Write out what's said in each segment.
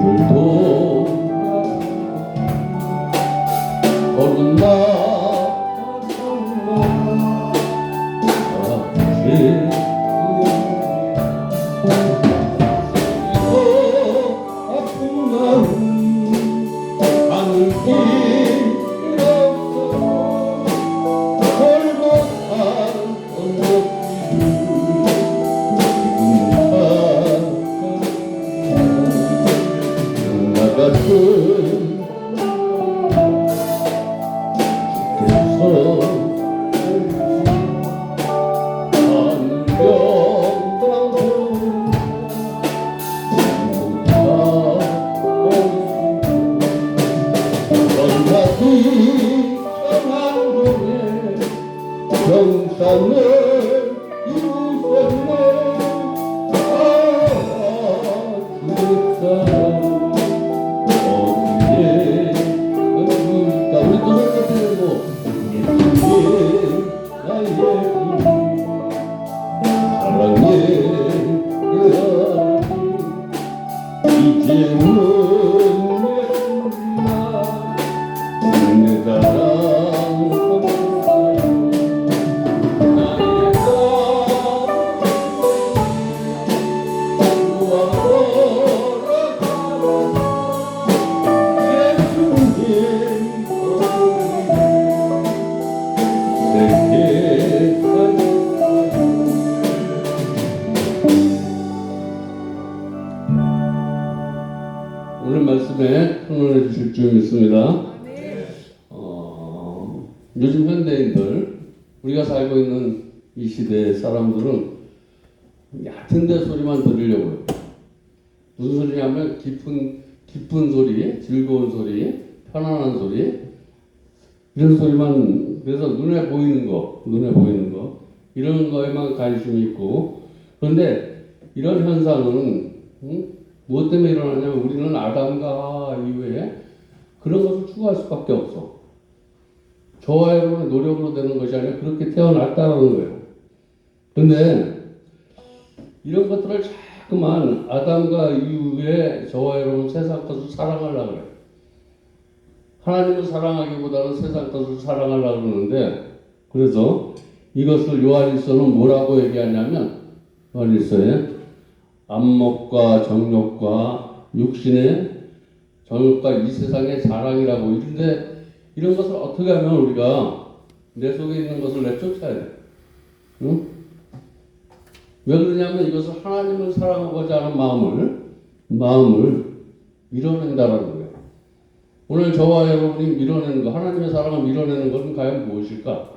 돌 얼음나 아픈 마음 하늘 길 없어 골고한 언덕길 나 같은 그래서 정상을 이루셨네. 그 사람 어디에 있을까. 우리 또 생각해보고 나의 사랑의 이제는 내 사랑 오늘 말씀에 평론해 주실 줄 믿습니다. 요즘 현대인들, 우리가 살고 있는 이 시대의 사람들은 얕은 데 소리만 들으려고 해요. 무슨 소리냐면 기쁜 소리, 즐거운 소리, 편안한 소리, 이런 소리만, 그래서 눈에 보이는 거, 이런 거에만 관심이 있고, 그런데 이런 현상은 무엇 때문에 일어나냐면 우리는 아담과 하와 이후에 그런 것을 추구할 수밖에 없어. 저와 여러분의 노력으로 되는 것이 아니라 그렇게 태어났다는 거예요. 근데 이런 것들을 자꾸만 아담과 이후에 저와 여러분 세상 것을 사랑하려고 그래요. 하나님을 사랑하기보다는 세상 것을 사랑하려고 그러는데, 그래서 이것을 요한일서는 뭐라고 얘기하냐면, 요한일서에 안목과 정욕과 육신의 정욕과 이 세상의 자랑이라고. 이런데 이런 것을 어떻게 하면 우리가 내 속에 있는 것을 내쫓아야 돼. 응? 왜 그러냐면 이것을 하나님을 사랑하고자 하는 마음을 밀어낸다라는 거예요. 오늘 저와 여러분이 밀어내는 거, 하나님의 사랑을 밀어내는 것은 과연 무엇일까?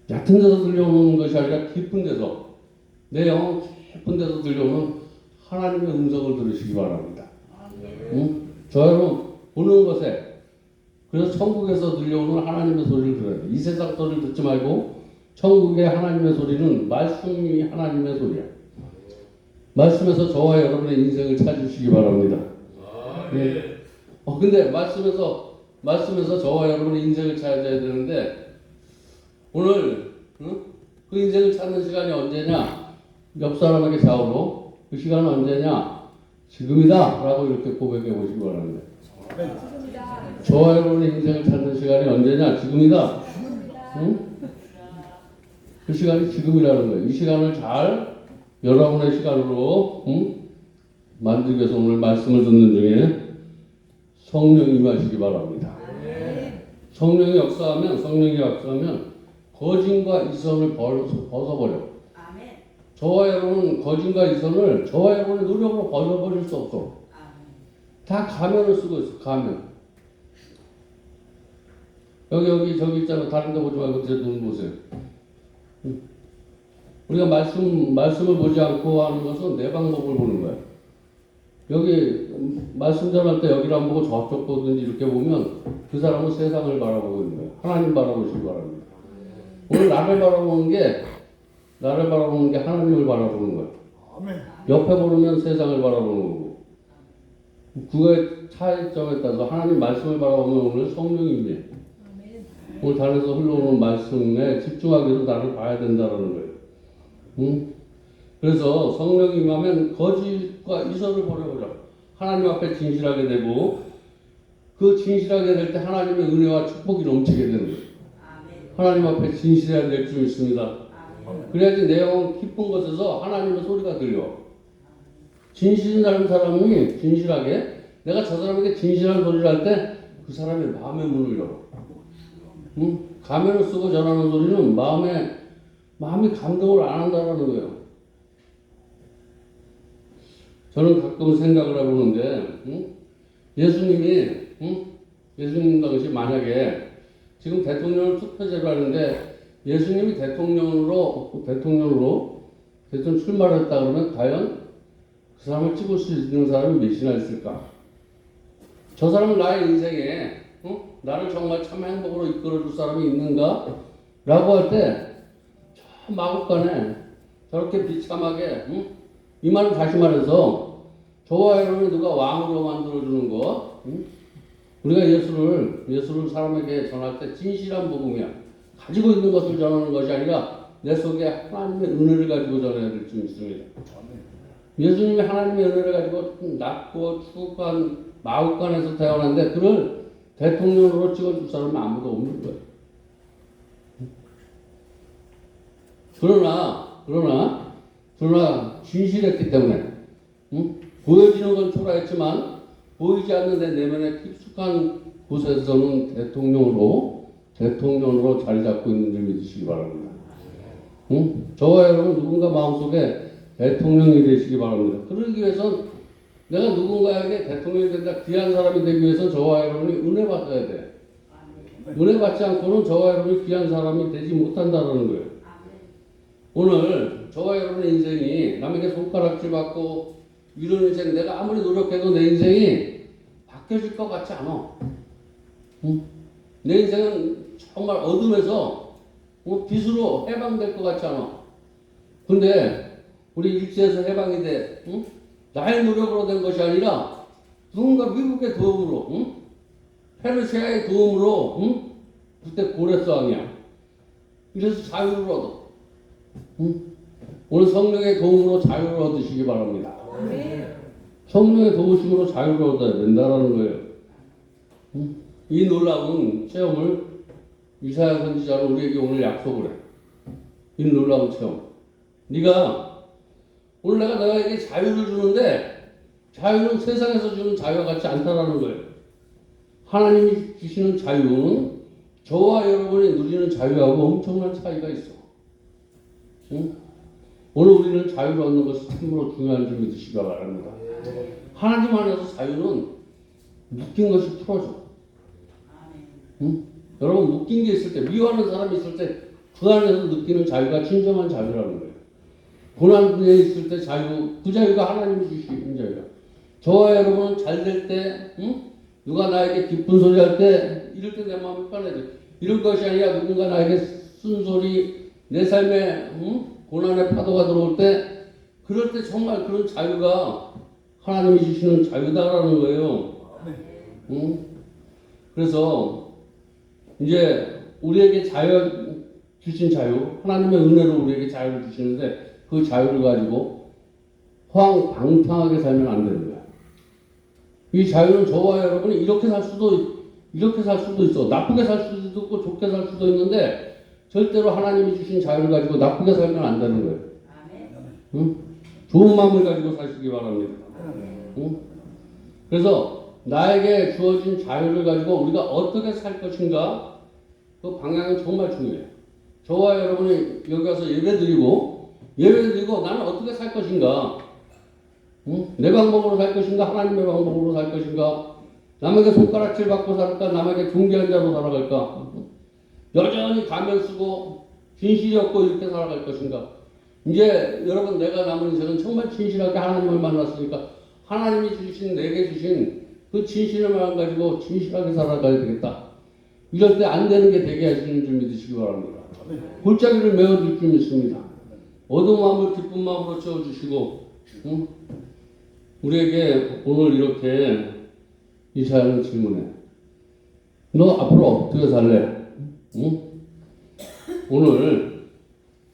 얕은 데서 들려오는 것이 아니라 깊은 데서, 내 영혼 깊은 데서 들려오는 하나님의 음성을 들으시기 바랍니다. 응? 저 여러분 보는 것에, 그래서 천국에서 들려오는 하나님의 소리를 들어야 돼. 이 세상 소리를 듣지 말고 천국의 하나님의 소리는 말씀이 하나님의 소리야. 말씀에서 저와 여러분의 인생을 찾으시기 바랍니다. 네. 근데 말씀에서 저와 여러분의 인생을 찾아야 되는데, 오늘 그 인생을 찾는 시간이 언제냐? 옆 사람에게 좌우로 그 시간은 언제냐? 지금이다 라고 이렇게 고백해 보시기 바랍니다. 저와 여러분의 인생을 찾는 시간이 언제냐? 지금이다. 응? 그 시간이 지금이라는 거예요. 이 시간을 잘 여러분의 시간으로 만들기 위해서 오늘 말씀을 듣는 중에 성령이 임하시기 바랍니다. 성령이 역사하면 거짓과 이선을 벗어버려. 저와 여러분은 거짓과 이선을 저와 여러분의 노력으로 벗어버릴 수 없어. 다 가면을 쓰고 있어. 가면. 여기 저기 있잖아. 다른 데 보지 말고 제 눈 보세요. 우리가 말씀을 보지 않고 하는 것은 내 방법을 보는 거야. 여기 말씀 전할 때 여기를 안 보고 저쪽 보든지 이렇게 보면 그 사람은 세상을 바라보고 있는 거야. 하나님 바라보시기 바랍니다. 오늘 나를 바라보는 게 하나님을 바라보는 거야. 옆에 보면 세상을 바라보는 거고. 그거의 차이점에 따라서 하나님 말씀을 바라보면 오늘 성령님이에요. 오늘 단에서 흘러오는 말씀에 집중하기 위해서 나를 봐야 된다는 거예요. 응? 그래서 성령이 임하면 거짓과 이설을 버려버려. 하나님 앞에 진실하게 되고 그 진실하게 될 때 하나님의 은혜와 축복이 넘치게 되는 거예요. 하나님 앞에 진실해야 될 줄 믿습니다. 그래야지 내 영혼 기쁜 것에서 하나님의 소리가 들려. 진실한 사람이 진실하게 내가 저 사람에게 진실한 소리를 할 때 그 사람의 마음의 문을 열어. 가면을 쓰고 전하는 소리는 마음이 감동을 안 한다는 거예요. 저는 가끔 생각을 해보는데 예수님 당시 만약에 지금 대통령을 투표제로 하는데 예수님이 대통령 출마를 했다 그러면 과연 그 사람을 찍을 수 있는 사람이 몇이나 있을까? 저 사람은 나의 인생에 나를 정말 참 행복으로 이끌어줄 사람이 있는가? 라고 할 때 저 마국간에 저렇게 비참하게 이 말은 다시 말해서 저와 여러분이 누가 왕으로 만들어주는 거 우리가 예수를 사람에게 전할 때 진실한 복음이야. 가지고 있는 것을 전하는 것이 아니라 내 속에 하나님의 은혜를 가지고 전해야 될 줄 믿습니다. 예수님이 하나님의 은혜를 가지고 낮고 추한 마국간에서 태어났는데 그를 대통령으로 찍어줄 사람은 아무도 없는 거예요. 그러나 진실했기 때문에 보여지는 건 초라했지만 보이지 않는 내 내면의 깊숙한 곳에서는 대통령으로 자리 잡고 있는 줄 믿으시기 바랍니다. 저와 여러분 누군가 마음속에 대통령이 되시기 바랍니다. 그러기 위해선 내가 누군가에게 대통령이 된다, 귀한 사람이 되기 위해서 저와 여러분이 은혜 받아야 돼. 은혜 받지 않고는 저와 여러분이 귀한 사람이 되지 못한다는 거예요. 오늘 저와 여러분의 인생이 남에게 손가락질 받고 이런 인생, 내가 아무리 노력해도 내 인생이 바뀌어질 것 같지 않아. 내 인생은 정말 어둠에서 빛으로 해방될 것 같지 않아. 근데 우리 일제에서 해방이 돼. 나의 노력으로 된 것이 아니라 누군가 미국의 도움으로, 페르시아의 도움으로, 그때 고레스왕이야. 이래서 자유를 얻어. 오늘 성령의 도움으로 자유를 얻으시기 바랍니다. 성령의 도우심으로 자유를 얻어야 된다는 거예요. 이 놀라운 체험을 이사야 선지자는 우리에게 오늘 약속을 해. 이 놀라운 체험. 오늘 내가 너에게 자유를 주는데 자유는 세상에서 주는 자유와 같지 않다라는 거예요. 하나님이 주시는 자유는 저와 여러분이 누리는 자유하고 엄청난 차이가 있어. 오늘 우리는 자유를 얻는 것이 참으로 중요한 줄 믿으시기 바랍니다. 하나님 안에서 자유는 묶인 것이 풀어져. 여러분 묶인 게 있을 때, 미워하는 사람이 있을 때 그 안에서 느끼는 자유가 진정한 자유라는 거예요. 고난에 있을 때 자유, 그 자유가 하나님이 주시는 자유야. 저와 여러분은 잘 될 때, 누가 나에게 기쁜 소리 할 때, 이럴 때 내 마음이 편해져. 이럴 것이 아니라 누군가 나에게 쓴소리, 내 삶에 고난의 파도가 들어올 때, 그럴 때 정말 그런 자유가 하나님이 주시는 자유다라는 거예요. 그래서 이제 우리에게 주신 자유, 하나님의 은혜로 우리에게 자유를 주시는데 그 자유를 가지고 호황방탕하게 살면 안 되는 거야. 이 자유는 저와 여러분이 이렇게 살 수도 있어. 나쁘게 살 수도 있고 좋게 살 수도 있는데 절대로 하나님이 주신 자유를 가지고 나쁘게 살면 안 되는 거예요. 좋은 마음을 가지고 사시기 바랍니다. 그래서 나에게 주어진 자유를 가지고 우리가 어떻게 살 것인가, 그 방향은 정말 중요해요. 저와 여러분이 여기 와서 예배드리고 나는 어떻게 살 것인가, 내 방법으로 살 것인가, 하나님의 방법으로 살 것인가, 남에게 손가락질 받고 살까, 남에게 존귀한 자로 살아갈까, 여전히 가면 쓰고 진실이 없고 이렇게 살아갈 것인가. 이제 여러분, 내가 남은 인생은 정말 진실하게 하나님을 만났으니까 하나님이 내게 주신 그 진실의 마음 가지고 진실하게 살아가야 되겠다. 이럴 때 안 되는 게 되게 하시는 줄 믿으시기 바랍니다. 골짜기를 메워줄 줄 믿습니다. 어두운 마음을 기쁜 마음으로 채워주시고, 우리에게 오늘 이렇게 이사야는 질문해. 너 앞으로 어떻게 살래? 오늘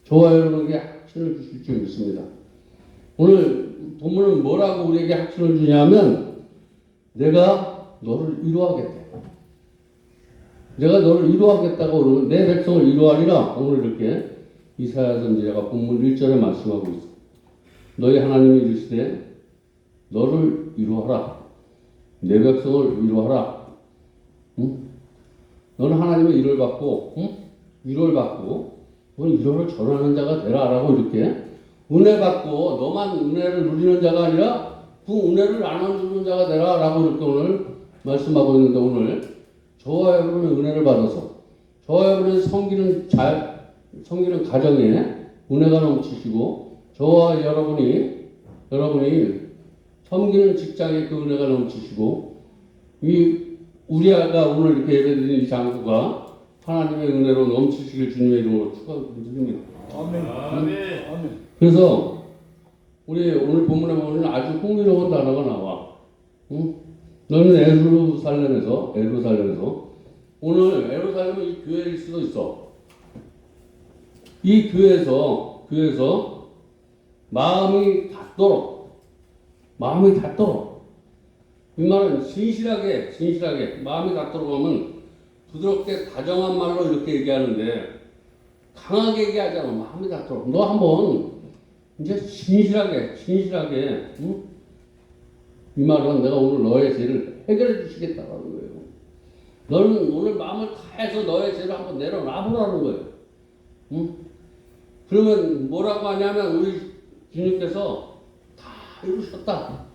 저와 여러분에게 확신을 주실 줄 믿습니다. 오늘 본문은 뭐라고 우리에게 확신을 주냐면 내가 너를 위로하겠다. 내가 너를 위로하겠다고 그러면 내 백성을 위로하리라. 오늘 이렇게 이사야 선지자가 본문 1절에 말씀하고 있어. 너희 하나님이 이르시되 너를 위로하라. 내 백성을 위로하라. 응? 너는 하나님의 위로를 받고, 응? 위로를 받고, 너는 위로를 전하는 자가 되라라고 이렇게 은혜 받고 너만 은혜를 누리는 자가 아니라 그 은혜를 나눠주는 자가 되라라고 이렇게 오늘 말씀하고 있는데 오늘 저와 여러분은 은혜를 받아서 저와 여러분은 섬기는 가정에 은혜가 넘치시고 저와 여러분이 섬기는 직장에 그 은혜가 넘치시고 우리 아가 오늘 이렇게 예배드린 이 장소가 하나님의 은혜로 넘치시길 주님의 이름으로 축원드립니다. 아멘. 아멘. 그래서 우리 오늘 본문에 보면 아주 흥미로운 단어가 나와. 응? 너는 에루살렘에서 오늘 에루살렘은 이 교회일 수도 있어. 이 교회에서 마음이 닿도록 이 말은 진실하게 마음이 닿도록 하면 부드럽게 다정한 말로 이렇게 얘기하는데 강하게 얘기하잖아. 마음이 닿도록. 너 한번 이제 진실하게 응? 이 말은 내가 오늘 너의 죄를 해결해 주시겠다라는 거예요. 너는 오늘 마음을 다해서 너의 죄를 한번 내려놔보라는 거예요. 응? 그러면 뭐라고 하냐면 우리 주님께서 다 이루셨다.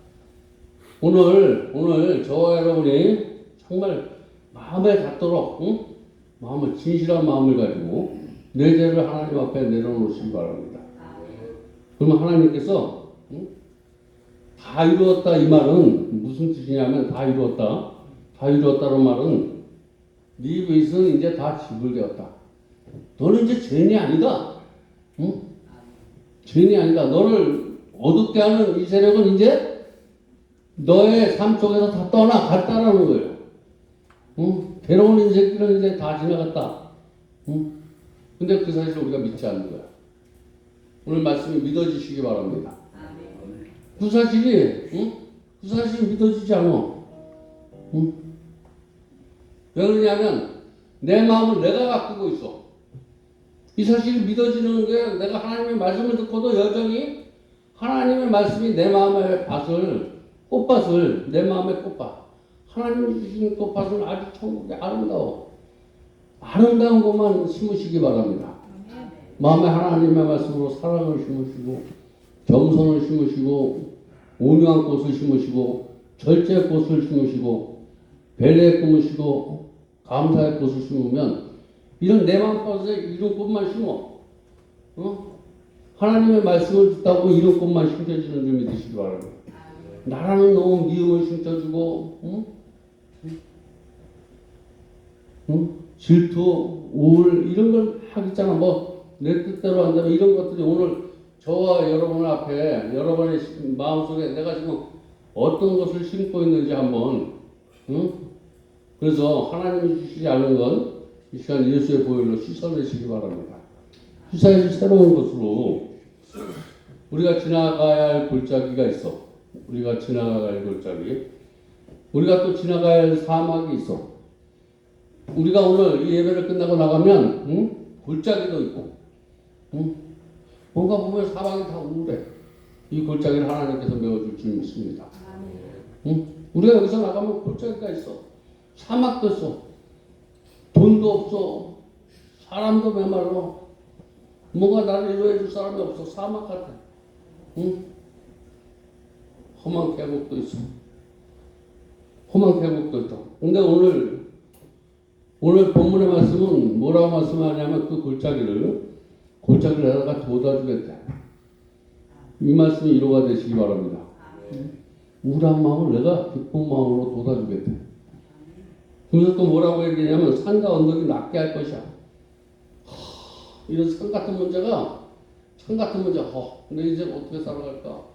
오늘 저와 여러분이 정말 마음에 닿도록 응? 마음을 진실한 마음을 가지고 내 죄를 하나님 앞에 내려놓으시기 바랍니다. 그러면 하나님께서 응? 다 이루었다 이 말은 무슨 뜻이냐면 다 이루었다는 말은 네 빚은 이제 다 지불되었다. 너는 이제 죄인이 아니다. 응? 죄인이 아니다. 너를 어둡게 하는 이 세력은 이제 너의 삶 속에서 다 떠나갔다라는 거예요. 응? 괴로운 인생길은 이제 다 지나갔다. 응? 근데 그 사실을 우리가 믿지 않는 거야. 오늘 말씀이 믿어지시기 바랍니다. 그 사실이 믿어지지 않아. 응? 왜 그러냐면 내 마음을 내가 바꾸고 있어. 이 사실이 믿어지는 게 내가 하나님의 말씀을 듣고도 여전히 하나님의 말씀이 내 마음의 꽃밭을 내 마음의 꽃밭 하나님 주신 꽃밭은 아주 천국에 아름다운 것만 심으시기 바랍니다. 마음에 하나님의 말씀으로 사랑을 심으시고 겸손을 심으시고 온유한 꽃을 심으시고 절제의 꽃을 심으시고 배려의 꿈을 심으시고 감사의 꽃을 심으면 이런 내 마음밭에 이런 꽃만 심어. 하나님의 말씀을 듣다 보면 이런 꽃만 심겨지는 줄 믿으시기 바랍니다. 나라는 너무 미움을 심겨주고 질투, 우울 이런 걸 막 있잖아. 뭐 내 뜻대로 한다면 이런 것들이 오늘 저와 여러분 앞에 여러분의 마음속에 내가 지금 어떤 것을 심고 있는지 한번 그래서 하나님이 주시지 않은 건 이 시간 예수의 보혈로 씻어내시기 바랍니다. 씻어야지 새로운 것으로 우리가 지나가야 할 골짜기가 있어. 우리가 지나가야 할 골짜기. 우리가 또 지나가야 할 사막이 있어. 우리가 오늘 이 예배를 끝나고 나가면 골짜기도 있고 뭔가 보면 사막이 다 우울해. 이 골짜기를 하나님께서 메워줄 줄 믿습니다. 우리가 여기서 나가면 골짜기가 있어. 사막도 있어. 돈도 없어. 사람도 메말라. 뭔가 나를 위로해 줄 사람이 없어. 사막 같아. 험한 계곡도 있어. 험한 계곡도 있다. 근데 오늘 본문의 말씀은 뭐라고 말씀하냐면 그 골짜기를 내가 돋아주겠다. 이 말씀이 위로가 되시기 바랍니다. 우울한 마음을 내가 기쁜 마음으로 돋아주겠다. 그래서 또 뭐라고 얘기하냐면 산과 언덕이 낫게 할 것이야. 이런 산 같은 문제, 내 인생 어떻게 살아갈까?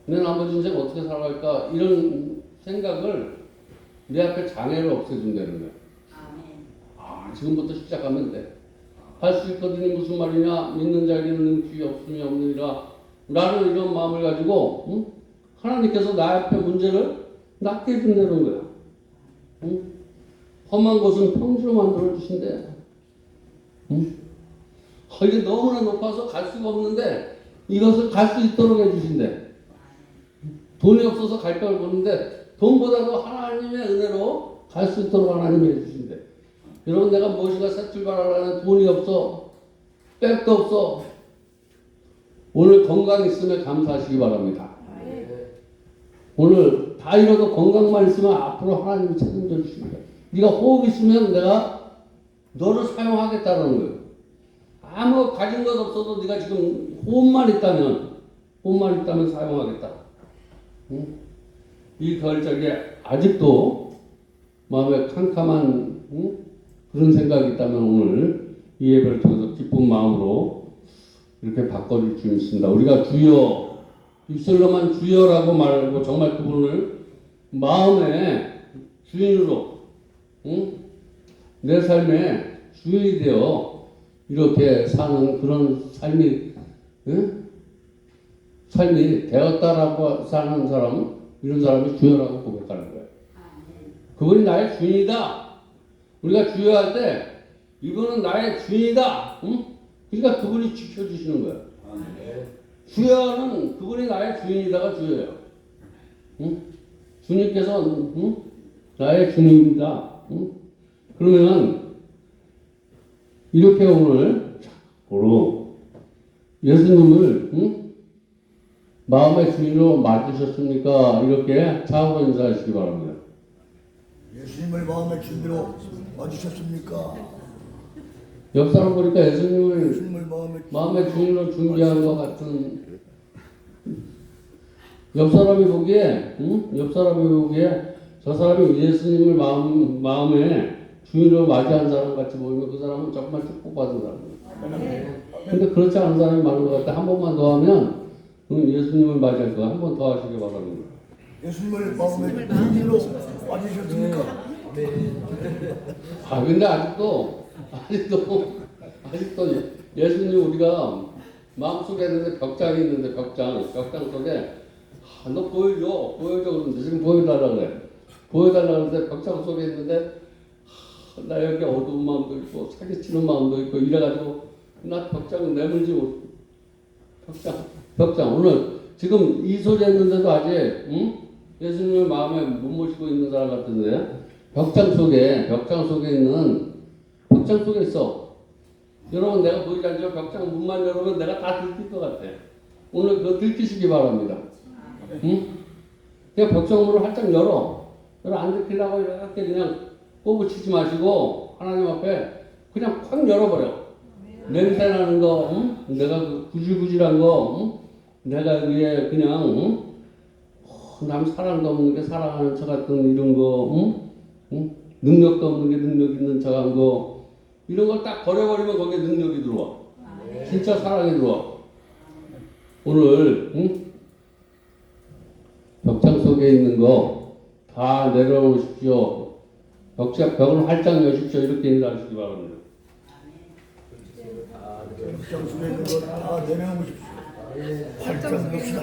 내 나머지 인생 어떻게 살아갈까? 이런 생각을 내 앞에 장애를 없애준다는 거야. 지금부터 시작하면 돼. 할 수 있거든요. 무슨 말이냐? 믿는 자에게는 능치 없음이 없느니라. 나는 이런 마음을 가지고 하나님께서 나 앞에 문제를 낫게 해준다는 거야. 험한 곳은 평지로 만들어 주신대. 이게 너무나 높아서 갈 수가 없는데 이것을 갈 수 있도록 해주신대. 돈이 없어서 갈 걸 보는데 돈보다도 하나님의 은혜로 갈 수 있도록 하나님이 해주신대. 여러분, 내가 무엇인가 새 출발하려면 돈이 없어. 백도 없어. 오늘 건강 있으면 감사하시기 바랍니다. 오늘 다 잃어도 건강만 있으면 앞으로 하나님이 책임져 주십니다. 네가 호흡 있으면 내가 너를 사용하겠다는 거예요. 아무 가진 것 없어도 네가 지금 호흡만 있다면 사용하겠다. 이 결정에 아직도 마음에 캄캄한 그런 생각이 있다면 오늘 이 예배를 통해서 기쁜 마음으로 이렇게 바꿔줄 수 있습니다. 우리가 주여, 입술로만 주여라고 말하고 정말 그분을 마음의 주인으로 내 삶의 주인이 되어 이렇게 사는 그런 삶이 되었다라고 사는 사람, 이런 사람이 주여라고 고백하는 거예요. 그분이 나의 주인이다. 우리가 주여할 때 이분은 나의 주인이다. 그러니까 그분이 지켜주시는 거예요. 주여는 그분이 나의 주인이다가 주여예요. 주님께서 나의 주님이다. 그러면 이렇게 오늘 바로 예수님을 마음의 주인으로 맞으셨습니까? 이렇게 자으로 인사하시기 바랍니다. 예수님을 마음의 주인으로 맞으셨습니까? 옆 사람 보니까 예수님을 예수님을 마음의 주인으로 준비한 것 같은, 옆 사람이 보기에 저 사람이 예수님을 마음의 주인으로 맞이한 사람 같이 보이면 그 사람은 정말 축복받은 사람이에요. 근데 그렇지 않은 사람이 많은 것 같아. 한 번만 더 하면 예수님을 맞이할 거야. 한 번 더 하시기 바랍니다. 예수님을 마음의 주인으로 맞으셨습니까? 근데 아직도 예수님 우리가 마음속에 있는데 벽장이 있는데 벽장 속에 너 보여줘 그러는데 지금 보여달라 그래. 보여달라 그러는데 벽장 속에 있는데 나 여기 어두운 마음도 있고 사기치는 마음도 있고 이래가지고 나 벽장을 내물지 못. 벽장 오늘 지금 이 소리 했는데도 아직 예수님을 마음에 못 모시고 있는 사람 같은데 벽장 속에 있어. 여러분, 내가 보이지 않죠? 벽장 문만 열으면 내가 다 들킬 것 같아. 오늘 그거 들키시기 바랍니다. 그냥 벽장 문을 활짝 열어. 안 들키려고 이렇게 그냥 꼬부치지 마시고 하나님 앞에 그냥 확 열어버려. 냄새 나는 거, 내가 그 구질구질한 거, 내가 위에 그냥 남 사랑도 없는 게 사랑하는 척 같은 이런 거, 능력도 없는 게 능력 있는 척한 거, 이런 걸 딱 버려버리면 거기에 능력이 들어와. 진짜 사랑이 들어와. 오늘 벽장 속에 있는 거 다 내려놓으십시오. 벽을 활짝 여십시오. 이렇게 인사하시기 바랍니다. 벽장 속에 있는 거 다 내려놓으십시오. 활짝 놉시다.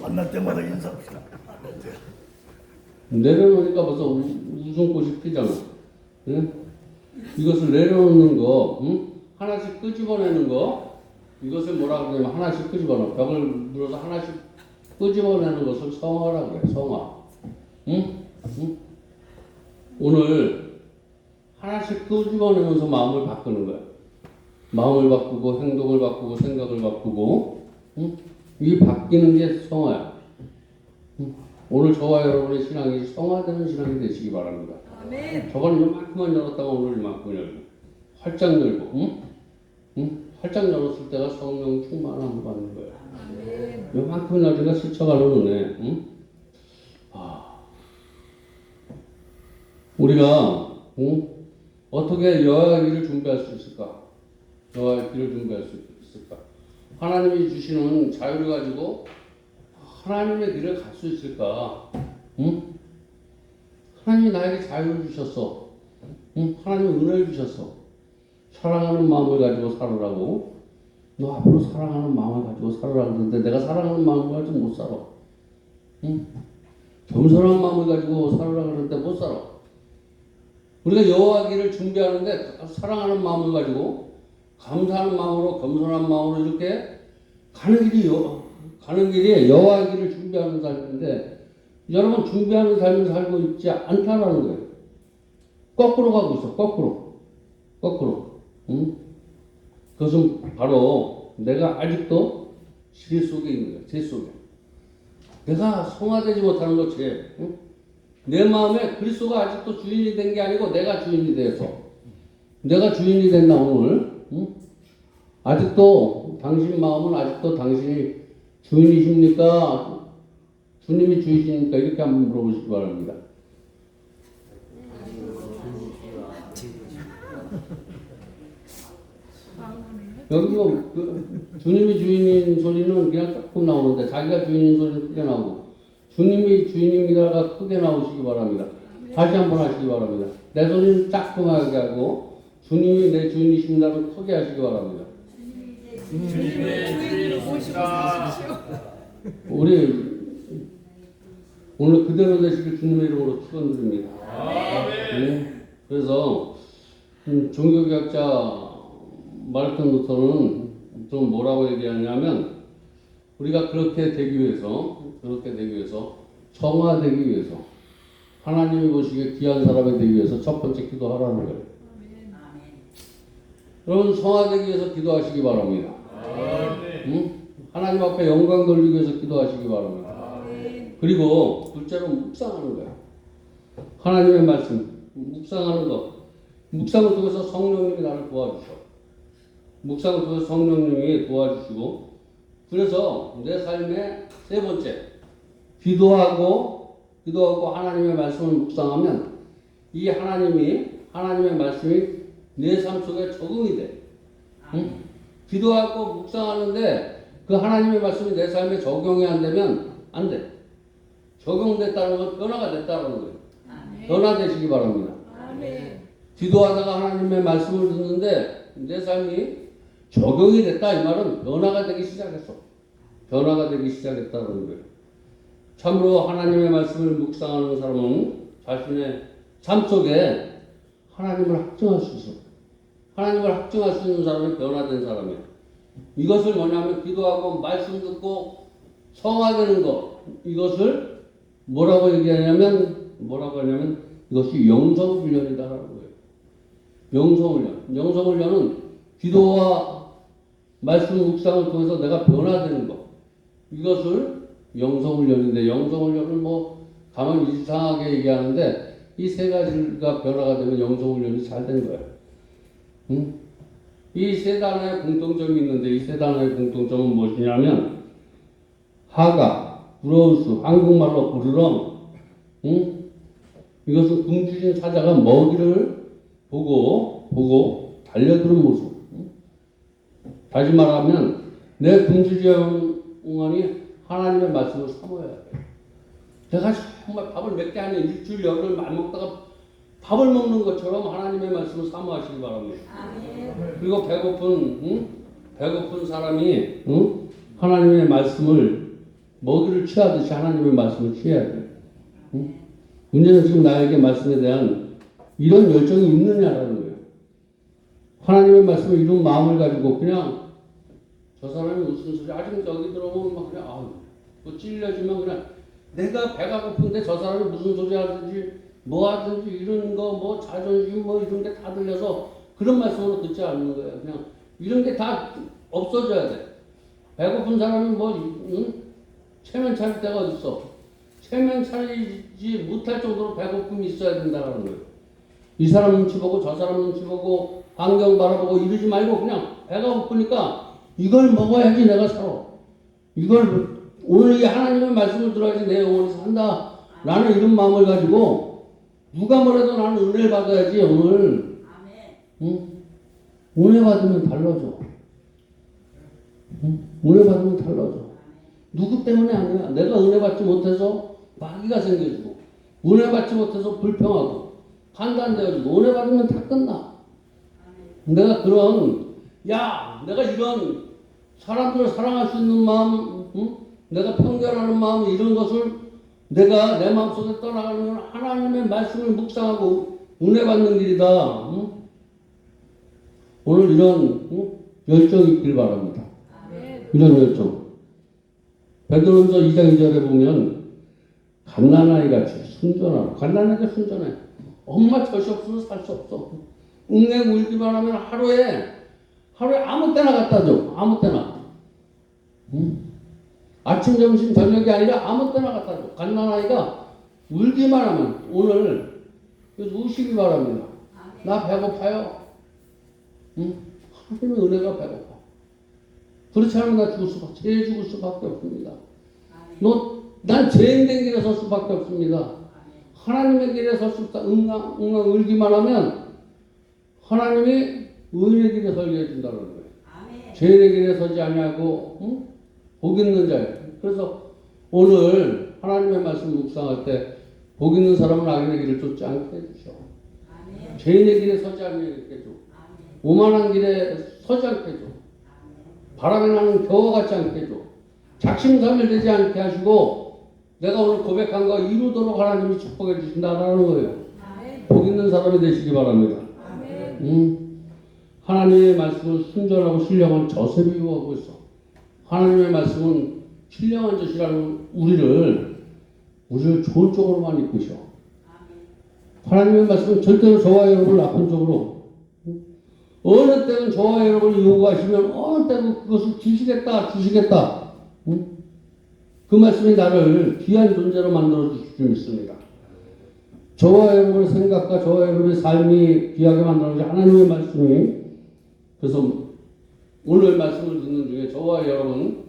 만날 때마다 인사합시다. 내려놓으니까 벌써 웃음꽃이 피잖아. 응? 이것을 내려놓는 거, 하나씩 끄집어내는 거, 이것을 뭐라 그러냐면 하나씩 끄집어내. 벽을 물어서 하나씩 끄집어내는 것을 성화라고 그래. 성화. 오늘 하나씩 끄집어내면서 마음을 바꾸는 거야. 마음을 바꾸고 행동을 바꾸고 생각을 바꾸고 이 바뀌는 게 성화야. 오늘 저와 여러분의 신앙이 성화되는 신앙이 되시기 바랍니다. 저번에 이만큼만 열었다가 오늘 이만큼 열고 활짝 열고 활짝 열었을 때가 성령 충만함을 받는 거예요. 이만큼 열기가 스쳐가는 은혜. 우리가 어떻게 여호와의 길을 준비할 수 있을까? 여호와의 길을 준비할 수 있을까? 하나님이 주시는 자유를 가지고 하나님의 길을 갈 수 있을까? 하나님이 나에게 자유를 주셨어. 하나님이 은혜를 주셨어. 사랑하는 마음을 가지고 살으라고. 너 앞으로 사랑하는 마음을 가지고 살아라 그러는데 내가 사랑하는 마음을 가지고 못 살아. 응? 겸손한 마음을 가지고 살아라 그러는데 못 살아. 우리가 여호와기를 준비하는데 사랑하는 마음을 가지고 감사하는 마음으로 겸손한 마음으로 이렇게 가는 길이 여호와기를 준비하는 삶인데 여러분 준비하는 삶을 살고 있지 않다라는 거예요. 거꾸로 가고 있어. 거꾸로. 응? 그것은 바로 내가 아직도 죄 속에 있는 거야. 죄 속에. 내가 성화되지 못하는 것 죄. 응? 내 마음에 그리스도가 아직도 주인이 된 게 아니고 내가 주인이 돼서 내가 주인이 된다 오늘. 응? 아직도 당신 마음은 아직도 당신이 주인이십니까? 주님이 주이십니까? 이렇게 한번 물어보시기 바랍니다. 여기 주님이 주인인 소리는 그냥 조금 나오는데 자기가 주인인 소리는 크게 나오고 주님이 주인입니다가 크게 나오시기 바랍니다. 다시 한번 하시기 바랍니다. 내 소리는 조그맣게 하고 주님이 내 주인이십니다를 크게 하시기 바랍니다. 주님의 주인을 모시고 사십시오. 우리 오늘 그대로 되시길 주님의 이름으로 축원드립니다. 네. 그래서 종교개혁자 말씀부터는 좀 뭐라고 얘기하냐면 우리가 그렇게 되기 위해서 정화되기 위해서 하나님이 보시기에 귀한 사람이 되기 위해서 첫 번째 기도하라는 거예요. 여러분 성화되기 위해서 기도하시기 바랍니다. 응? 하나님 앞에 영광 돌리기 위해서 기도하시기 바랍니다. 그리고 둘째로 묵상하는 거예요. 하나님의 말씀 묵상하는 것. 묵상을 통해서 성령님이 나를 도와주셔. 묵상을 통해서 성령님이 도와주시고 그래서 내 삶의 세 번째 기도하고 하나님의 말씀을 묵상하면 이 하나님의 말씀이 내 삶 속에 적응이 돼. 응? 기도하고 묵상하는데 그 하나님의 말씀이 내 삶에 적용이 안 되면 안 돼. 적용됐다는 건 변화가 됐다는 거예요. 변화되시기 바랍니다. 기도하다가 하나님의 말씀을 듣는데 내 삶이 적용이 됐다 이 말은 변화가 되기 시작했어. 변화가 되기 시작했다는 거예요. 참으로 하나님의 말씀을 묵상하는 사람은 자신의 삶 속에 하나님을 확증할 수 있어. 하나님을 확증할 수 있는 사람이 변화된 사람이에요. 이것을 뭐냐면 기도하고 말씀 듣고 성화되는 것 이것을 뭐라고 얘기하냐면 이것이 영성훈련이다라는 거예요. 영성훈련은 기도와 말씀 묵상을 통해서 내가 변화되는 것 이것을 영성훈련인데 영성훈련을 뭐 가만히 이상하게 얘기하는데 이 세 가지가 변화가 되면 영성훈련이 잘 되는 거예요. 응? 이 세 단어의 공통점이 있는데 이 세 단어의 공통점은 무엇이냐면 하가, 브로우스, 한국말로 부르렁 응? 이것은 굶주린 사자가 먹이를 보고 달려드는 모습. 응? 다시 말하면 내 굶주린 영혼이 하나님의 말씀을 사모해야 돼. 내가 정말 밥을 몇 개 하면 일주일 열흘 안 먹다가 밥을 먹는 것처럼 하나님의 말씀을 사모하시기 바랍니다. 그리고 배고픈 사람이 하나님의 말씀을 먹이를 취하듯이 하나님의 말씀을 취해야 돼. 문제는 지금 나에게 말씀에 대한 이런 열정이 있느냐라는 거예요. 하나님의 말씀을 이런 마음을 가지고 그냥 저 사람이 무슨 소리 아직 여기 들어오면 막 그냥 뭐 찔려지면 그냥 내가 배가 고픈데 저 사람이 무슨 소리 하든지 뭐 하든지 이런 거 뭐 자존심 뭐 이런 게 다 들려서 그런 말씀으로 듣지 않는 거예요. 그냥 이런 게 다 없어져야 돼. 배고픈 사람이 체면 차릴 때가 어딨어. 체면 차리지 못할 정도로 배고픔이 있어야 된다는 거예요. 이 사람 눈치 보고 저 사람 눈치 보고 환경 바라보고 이러지 말고 그냥 배가 고프니까 이걸 먹어야지 내가 살아. 이걸 오늘 이 하나님의 말씀을 들어야지 내 영혼이 산다. 라는 이런 마음을 가지고 누가 뭐래도 나는 은혜를 받아야지 오늘. 응? 은혜 받으면 달라져. 응? 은혜 받으면 달라져. 누구 때문에 아니야. 내가 은혜 받지 못해서 마귀가 생겨지고 은혜 받지 못해서 불평하고 판단되어지고 은혜 받으면 다 끝나. 내가 내가 이런 사람들을 사랑할 수 있는 마음, 응? 내가 편견하는 마음, 이런 것을 내가 내 마음속에 떠나가는 하나님의 말씀을 묵상하고 은혜 받는 길이다. 응? 오늘 이런 열정이 있길 바랍니다. 이런 열정. 베드로전서 2장 2절에 보면 갓난아이같이 순전하고, 갓난아이가 순전해. 엄마 젖이 없으면 살 수 없어. 웅내 울기만 하면 하루에 아무 때나 갖다 줘. 아무 때나. 아침, 점심, 저녁이 아니라 아무 때나 갖다 줘. 갓난아이가 울기만 하면 오늘 우시기 바랍니다. 나 배고파요. 하나님의 은혜가 배고파. 그렇지 않으면 나 죄 죽을 수밖에 없습니다. 난 죄인된 길에 설 수밖에 없습니다. 하나님의 길에 설 수 없다. 응강 울기만 하면 하나님이 의인의 길에 설게 해준다는 거예요. 죄인의 길에 서지 아니하고 복 있는 자예요. 그래서 오늘 하나님의 말씀 묵상할 때 복 있는 사람은 악인의 길을 쫓지 않게 해주셔. 죄인의 길에 서지 않게 해줘. 오만한 길에 서지 않게 해줘. 바람에 나는 겨와 같지 않게 해줘. 작심삼일되지 않게 하시고 내가 오늘 고백한 거 이루도록 하나님이 축복해 주신다라는 거예요. 복 있는 사람이 되시기 바랍니다. 하나님의 말씀을 순전하고 신령한 젖에 비유하고 있어. 하나님의 말씀은 신령한 젖이라는 우리를 좋은 쪽으로만 이끄셔. 하나님의 말씀은 절대로 저와 여러분을 나쁜 쪽으로, 어느 때는 저와 여러분이 요구하시면 어느 때는 그것을 주시겠다. 그 말씀이 나를 귀한 존재로 만들어 주실 줄 믿습니다. 저와 여러분의 생각과 저와 여러분의 삶이 귀하게 만들어 주신 하나님의 말씀이, 그래서 오늘 말씀을 듣는 중에 저와 여러분,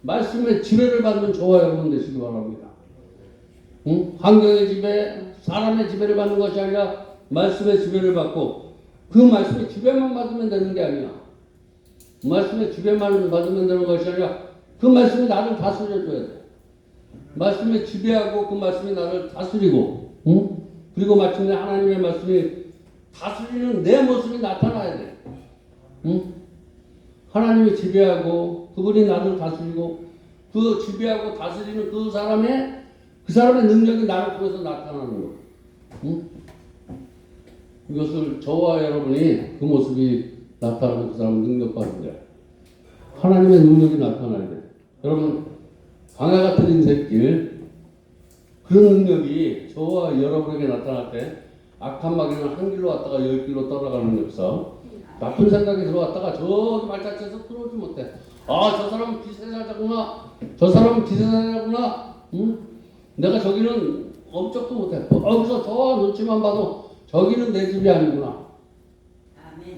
말씀의 지배를 받는 저와 여러분 되시기 바랍니다. 환경의 지배, 사람의 지배를 받는 것이 아니라 말씀의 지배를 받고, 그 말씀의 지배만 받으면 되는 게 아니야. 말씀의 지배만 받으면 되는 것이 아니라 그 말씀이 나를 다스려줘야 돼. 말씀에 지배하고 그 말씀이 나를 다스리고, 그리고 마침내 하나님의 말씀이 다스리는 내 모습이 나타나야 돼. 하나님이 지배하고 그분이 나를 다스리고 그 지배하고 다스리는 그 사람의 능력이 나를 통해서 나타나는 거. 이것을 저와 여러분이 그 모습이 나타나는 그 사람은 능력받은 자. 하나님의 능력이 나타나야 돼. 여러분, 광야 같은 인생길, 그런 능력이 저와 여러분에게 나타날 때 악한 마귀는 한 길로 왔다가 10길로 떠나가는 역사, 나쁜 생각이 들어왔다가 저기 발자취에서 들어오지 못해. 저 사람은 기세자구나. 저 사람은 기세자구나. 내가 저기는 엄쩍도 못해. 여기서 저 눈치만 봐도 저기는 내 집이 아니구나.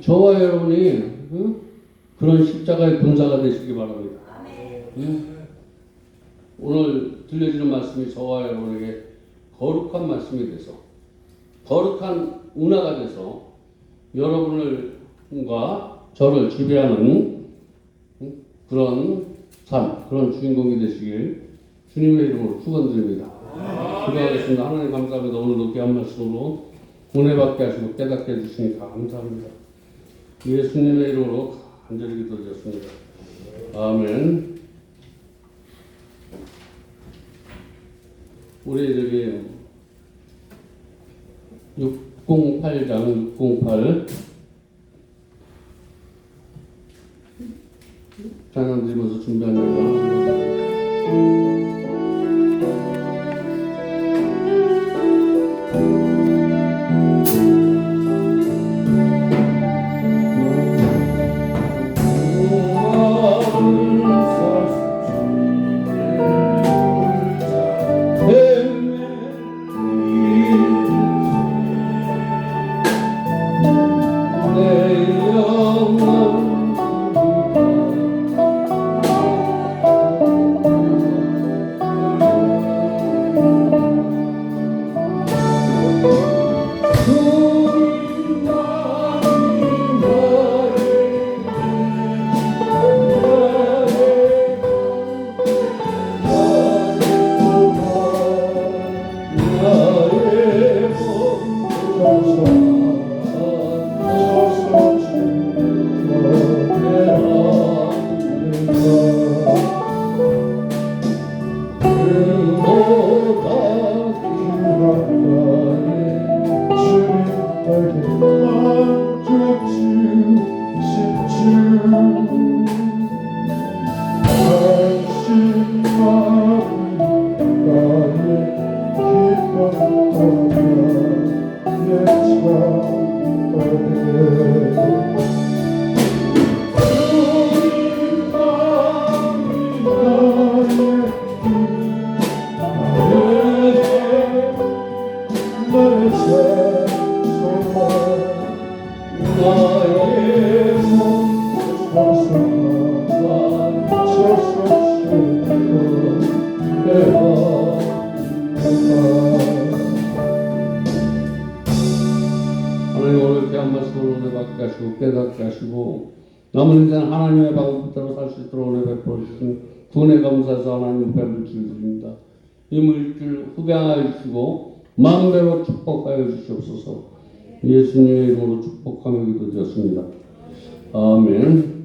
저와 여러분이 그런 십자가의 군사가 되시기 바랍니다. 오늘 들려주는 말씀이 저와 여러분에게 거룩한 말씀이 돼서, 거룩한 은화가 돼서 여러분과 저를 지배하는 그런 삶, 그런 주인공이 되시길 주님의 이름으로 축원드립니다. 기도하겠습니다. 하나님 감사합니다. 오늘도 귀한 말씀으로 은혜 받게 하시고 깨닫게 해주시니까 감사합니다. 예수님의 이름으로 간절히 기도드렸습니다. 아멘. 우리 저기 608장 608 찬양 드리면서 준비합니다. 하나님 오늘 귀한 말씀을 은혜 받게 하시고 깨닫게 하시고 남은 인생 하나님의 방법대로 살 수 있도록 은혜 베풀어 주신 구원에 감사해서 하나님 앞에 물질드립니다. 이 물질 흡양하여 주시고 만배로 축복하여 주시옵소서. 예수님의 이름으로 축복하며 기도드렸습니다. 아멘.